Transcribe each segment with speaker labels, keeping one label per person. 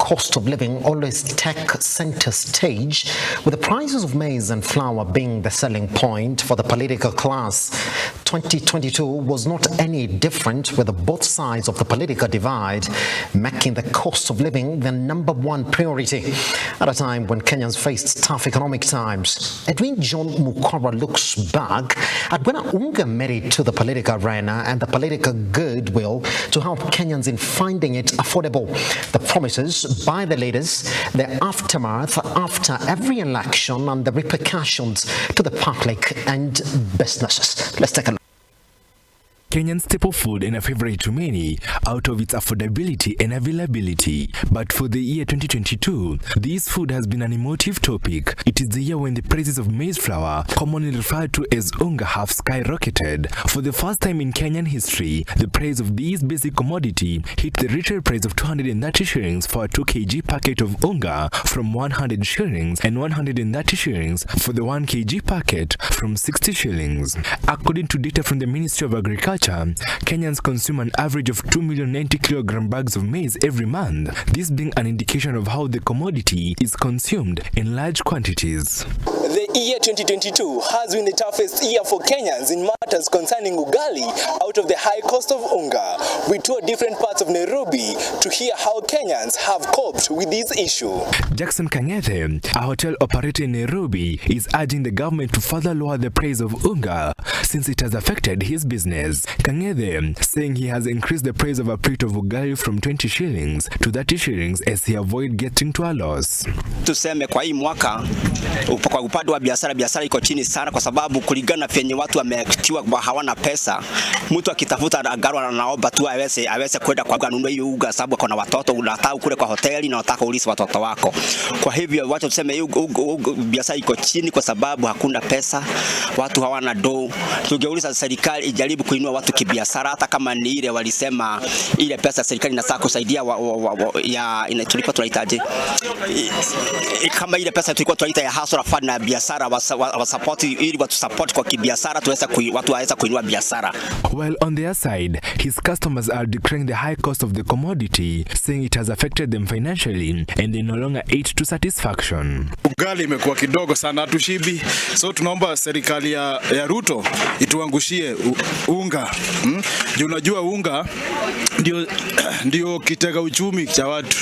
Speaker 1: cost of living always take center stage, with the prices of maize and flour being the selling point for the political class. 2022 was not any different, with both sides of the political divide making the cost of living the number one priority at a time when Kenyans faced tough economic times. Edwin John Mukora looks back at when UNGA made it to the political arena and the political goodwill to help Kenyans in finding it affordable. The promises by the leaders, the aftermath after every election, and the repercussions to the public and businesses. Let's take a look.
Speaker 2: Kenyan staple food and a favorite to many out of its affordability and availability. But for the year 2022, this food has been an emotive topic. It is the year when the prices of maize flour, commonly referred to as unga, have skyrocketed. For the first time in Kenyan history, the price of this basic commodity hit the retail price of 230 shillings for a 2 kg packet of unga from 100 shillings and 130 shillings for the 1 kg packet from 60 shillings. According to data from the Ministry of Agriculture, Kenyans consume an average of 2,090 kilogram bags of maize every month, this being an indication of how the commodity is consumed in large quantities.
Speaker 3: The year 2022 has been the toughest year for Kenyans in matters concerning ugali out of the high cost of unga. We toured different parts of Nairobi to hear how Kenyans have coped with this issue.
Speaker 2: Jackson Kangethe, a hotel operator in Nairobi, is urging the government to further lower the price of unga since it has affected his business. Kangethe saying he has increased the price of a plate of ugali from 20 shillings to 30 shillings as he avoid getting to a loss.
Speaker 4: Tuseme kwa hii mwaka kwa upande wa biashara iko chini sana kwa sababu kulingana penye watu wamekitiwa hawana pesa. Mtu akitafuta agarwa anaomba tu aweze kwenda kwa kununua hiyo uga sababu kuna watoto unataka kule kwa hoteli na unataka ulisi watoto wako. Kwa hivyo wacha tuseme hiyo biashara iko chini kwa sababu hakuna pesa, watu hawana do. Tungeuliza serikali ijaribu kuinua watu kibiashara, hata kama ni ile walisema ile pesa serikali inataka kusaidia tulikuwa tunahitaji kama ile pesa tulikuwa tunaita ya hustle fund na biashara wa support ili watu support kwa kibiashara watu waweza kuinua biashara.
Speaker 2: While on their side, his customers are decrying the high cost of the commodity, saying it has affected them financially and they no longer eat to satisfaction.
Speaker 5: Ugali imekuwa kidogo sana, hatushibi. So tunaomba serikali ya Ruto ituangushie unga. Ndio unajua unga ndio kitega uchumi cha watu.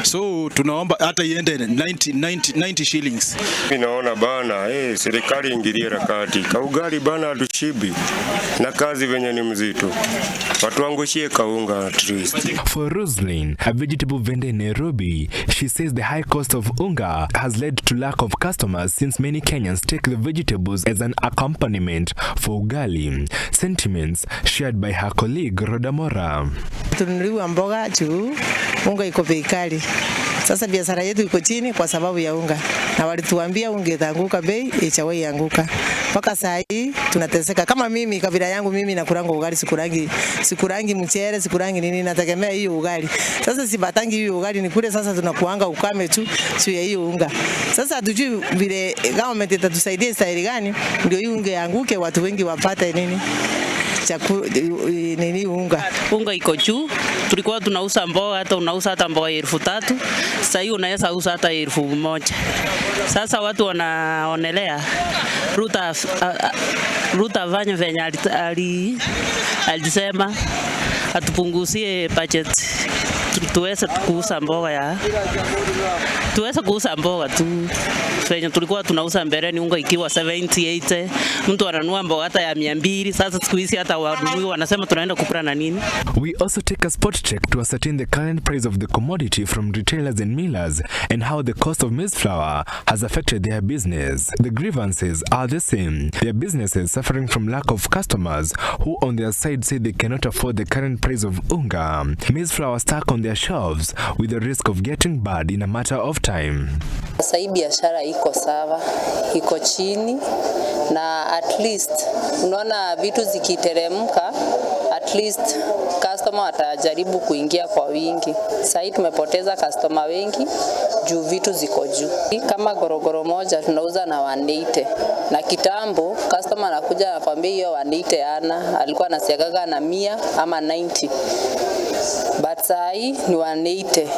Speaker 5: So tunaomba hata iende 90 shillings.
Speaker 6: Naona bana, serikali ingilie rakati. Kaugali bana hatushibi. Na kazi venye ni mzito. Watuangushie kaunga at least.
Speaker 2: For Roslyn, a vegetable vendor in Nairobi, she says the high cost of unga has led to lack of customers since many Kenyans take the vegetables as an accompaniment for ugali. Sentiments shared by her colleague Rodamora.
Speaker 7: Tununuliwa mboga juu unga iko bei kali. Sasa biashara yetu iko chini kwa sababu ya unga. Na walituambia unga itaanguka bei, ichawahi yanguka. Mpaka saa hii tunateseka. Kama mimi kabila yangu mimi nakulanga ugali, sikurangi mchele, sikurangi nini, nategemea hiyo ugali. Sasa sibatangi hiyo ugali ni kule, sasa tunakuanga ukame tu ya hiyo unga. Sasa hatujui vile government itatusaidia staili gani ndio hiyo unga yanguke watu wengi wapate nini?
Speaker 8: Unga iko juu. Tulikuwa tunauza mboga, hata unauza hata mboga 3,000. Sasa hiyo unaweza uza hata 1,000. Sasa watu wanaonelea Ruta vanya venye alisema atupunguzie budget tuweze kuuza mboga tu. Fenye tulikuwa tunauza mbeleni unga ikiwa 70-80, mtu ananunua mboga hata ya 200. Sasa siku hizi hata wadui wanasema tunaenda kukula na nini.
Speaker 2: We also take a spot check to ascertain the current price of the commodity from retailers and millers and how the cost of maize flour has affected their business. The grievances are the same. Their businesses suffering from lack of customers who on their side say they cannot afford the current price of unga. Maize flour stuck on their shelves with the risk of getting bad in a matter of time.
Speaker 9: Sasa hii biashara iko sawa, iko chini na at least unaona vitu zikiteremka at least customer watajaribu kuingia kwa wingi. Sasa tumepoteza customer wengi juu vitu ziko juu. Kama gorogoro moja tunauza na 180 na kitambo customer anakuja anakuambia hiyo 180 alikuwa anasiagaga na 100 ama 90. But sasa ni 180.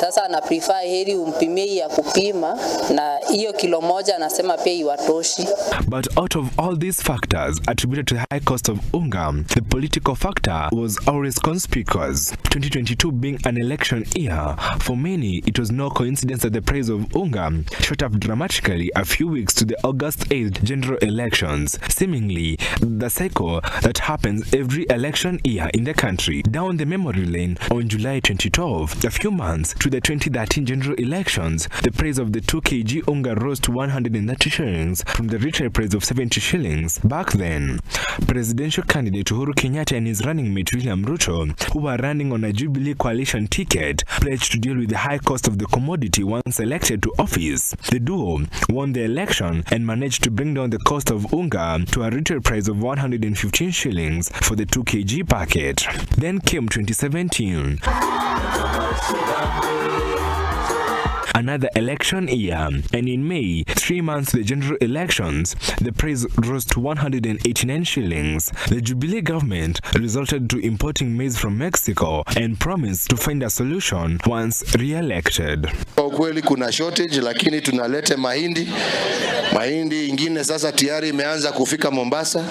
Speaker 9: Sasa ana prefer heri umpimie ya kupima, na hiyo kilo moja anasema pia iwatoshi.
Speaker 2: But out of all these factors attributed to the high cost of unga, the political factor was always conspicuous. 2022 being an election year, for many it was no coincidence that the price of unga shot up dramatically a few weeks to the August 8th general elections, seemingly the cycle that happens every election year in the country. Down the memory lane, on July 2012, a few months to the 2013 general elections, the price of the 2 kg unga rose to 130 shillings from the retail price of 70 shillings. Back then, presidential candidate Uhuru Kenyatta and his running mate William Ruto, who were running on a Jubilee coalition ticket, pledged to deal with the high cost of the commodity once elected to office. The duo won the election and managed to bring down the cost of unga to a retail price of 115 shillings for the 2 kg packet. Then came 2017. Another election year, and in May, 3 months to the general elections, the price rose to 189 shillings. The Jubilee government resorted to importing maize from Mexico and promised to find a solution once re-elected.
Speaker 10: Kwa ukweli kuna shortage, lakini tunalete mahindi ingine sasa tayari imeanza kufika Mombasa.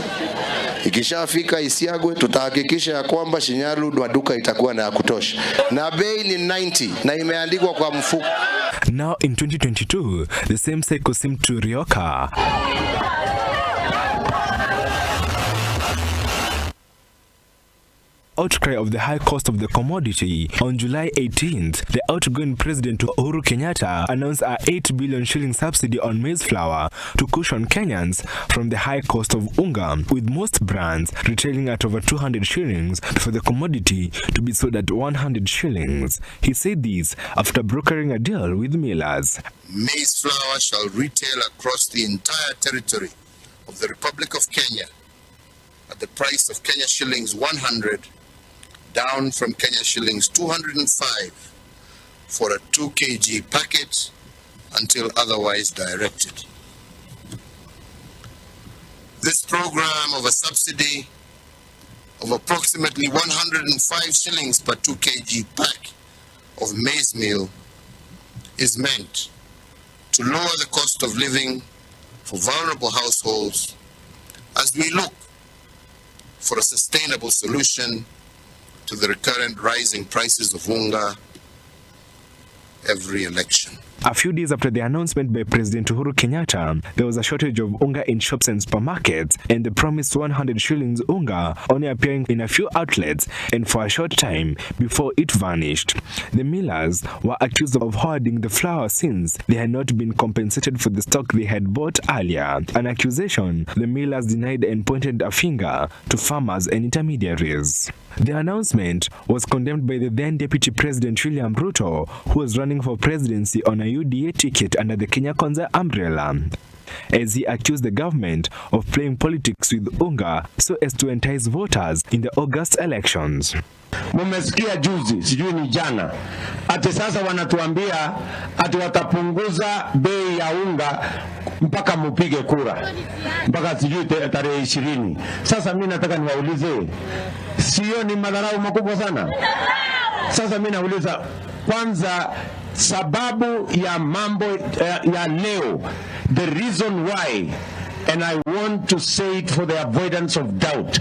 Speaker 10: Ikishafika Isiagwe, tutahakikisha ya kwamba Shinyalu maduka itakuwa na ya kutosha. Na bei ni 90 na imeandikwa kwa mfuko.
Speaker 2: Now in 2022, the same cycle seemed to reoccur. Outcry of the high cost of the commodity. On July 18th, the outgoing president Uhuru Kenyatta announced a 8 billion shilling subsidy on maize flour to cushion Kenyans from the high cost of unga, with most brands retailing at over 200 shillings for the commodity to be sold at 100 shillings. He said this after brokering a deal with millers.
Speaker 10: Maize flour shall retail across the entire territory of the Republic of Kenya at the price of Kenya shillings 100, down from Kenya shillings 205 for a 2 kg packet until otherwise directed. This program of a subsidy of approximately 105 shillings per 2 kg pack of maize meal is meant to lower the cost of living for vulnerable households as we look for a sustainable solution to the recurrent rising prices of unga every election.
Speaker 2: A few days after the announcement by President Uhuru Kenyatta, there was a shortage of unga in shops and supermarkets, and the promised 100 shillings unga only appearing in a few outlets and for a short time before it vanished. The millers were accused of hoarding the flour since they had not been compensated for the stock they had bought earlier, an accusation the millers denied and pointed a finger to farmers and intermediaries. The announcement was condemned by the then Deputy President William Ruto, who was running for presidency on a UDA ticket under the Kenya Kwanza umbrella, as he accused the government of playing politics with unga so as to entice voters in the August elections.
Speaker 11: Mumesikia juzi, sijui ni jana, ati sasa wanatuambia ati watapunguza bei ya unga mpaka mupige kura, mpaka sijui tarehe 20. Sasa mimi nataka niwaulize, sio ni madharau makubwa sana? Sasa mimi nauliza, kwanza sababu ya mambo ya leo, the reason why, and I want to say it for the avoidance of doubt,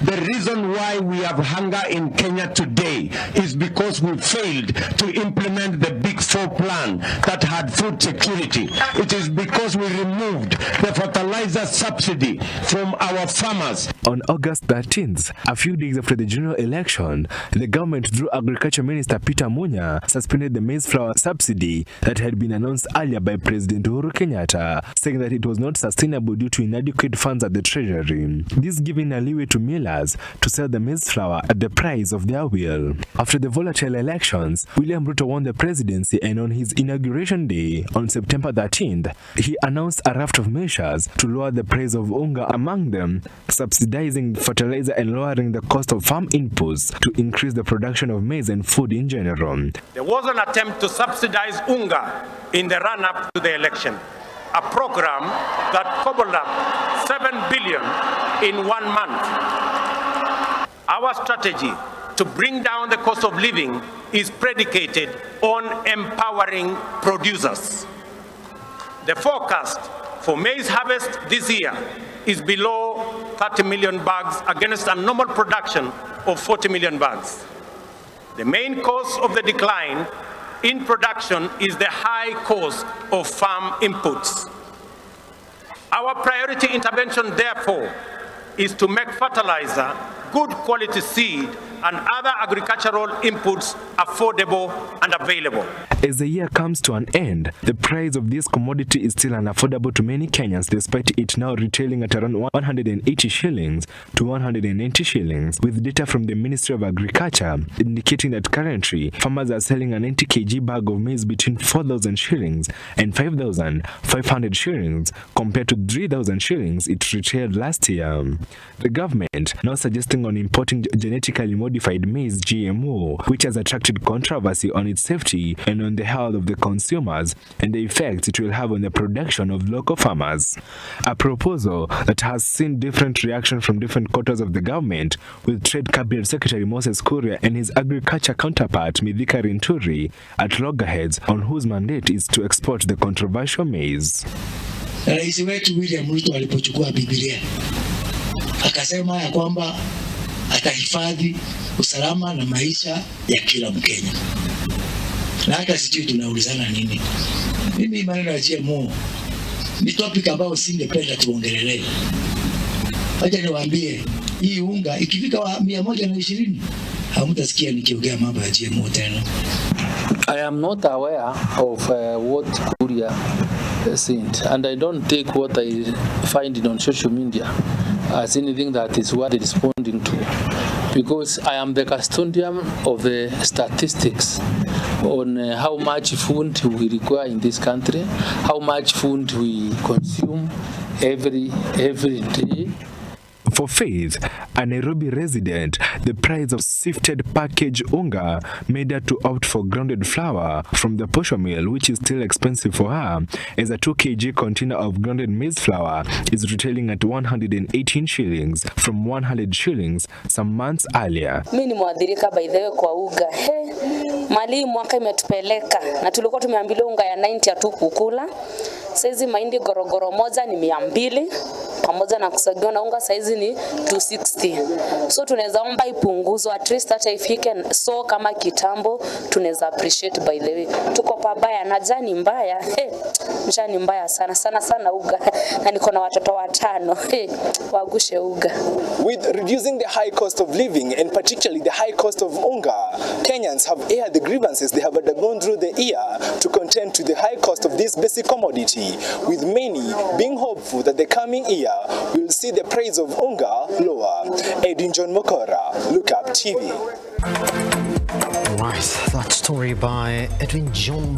Speaker 11: the reason why we have hunger in Kenya today is because we failed to implement the Big Four plan that had food security. It is because we removed the fertilizer subsidy from our farmers.
Speaker 2: On August 13th, a few days after the general election, the government, through Agriculture Minister Peter Munya, suspended the maize flour subsidy that had been announced earlier by President Uhuru Kenyatta, saying that it was not sustainable due to inadequate funds at the treasury. This giving a leeway to millers to sell the maize flour at the price of their will. After the volatile elections, William Ruto won the presidency, and on his inauguration day, on September 13th, he announced a raft of measures to lower the price of unga, among them subsidizing fertilizer and lowering the cost of farm inputs to increase the production of maize and food in general.
Speaker 12: There was an attempt to subsidize unga in the run-up to the election, a program that cobbled up 7 billion in 1 month. Our strategy to bring down the cost of living is predicated on empowering producers. The forecast for maize harvest this year is below 30 million bags against a normal production of 40 million bags. The main cause of the decline in production is the high cost of farm inputs. Our priority intervention, therefore, is to make fertilizer, good quality seed, and other agricultural inputs affordable and available.
Speaker 2: As the year comes to an end, the price of this commodity is still unaffordable to many Kenyans, despite it now retailing at around 180 shillings to 190 shillings, with data from the Ministry of Agriculture indicating that currently farmers are selling a 90 kg bag of maize between 4,000 shillings and 5,500 shillings, compared to 3,000 shillings it retailed last year. The government now suggesting on importing genetically modified maize GMO, which has attracted controversy on its safety and on the health of the consumers and the effects it will have on the production of local farmers. A proposal that has seen different reaction from different quarters of the government, with Trade Cabinet Secretary Moses Kuria and his agriculture counterpart Mithika Rinturi at loggerheads on whose mandate is to export the controversial maize.
Speaker 13: Rais wetu William Ruto alipochukua Biblia akasema ya kwamba atahifadhi usalama na maisha ya kila Mkenya. Na hata sijui tunaulizana nini. Mimi maneno ya GMO ni topic ambayo singependa tuongelelee. Wacha niwaambie, hii unga ikifika 120 hamtasikia nikiongea mambo ya GMO tena.
Speaker 14: I am not aware of what Kuria said, and I don't take what I find on social media as anything that is worth responding to, because I am the custodian of the statistics on how much food we require in this country, how much food we consume every day.
Speaker 2: For Faith, a Nairobi resident, the price of sifted packaged unga made her to opt for grounded flour from the posho mill, which is still expensive for her, as a 2 kg container of grounded maize flour is retailing at 118 shillings from 100 shillings some months earlier.
Speaker 15: Mimi ni mwadhirika by the way kwa unga. Mali mwaka imetupeleka na tulikuwa tumeambiwa unga ya 90 tu kukula. Saizi mahindi gorogoro moja ni 200 pamoja na kusagiwa na unga saizi ni 260. So tunaweza omba ipunguzwe at least hata ifike so kama kitambo, tunaweza appreciate by the way. Tuko pabaya na jani mbaya. Jani mbaya sana sana uga. Na niko na watoto 5. Wagushe uga.
Speaker 3: With reducing the high cost of living and particularly the high cost of unga, Kenyans have aired the grievances they have undergone through the year to contend to the high cost of this basic commodity, with many being hopeful that the coming year will see the price of unga lower. Edwin John Mokora, Look Up TV.
Speaker 1: Right, that story by Edwin John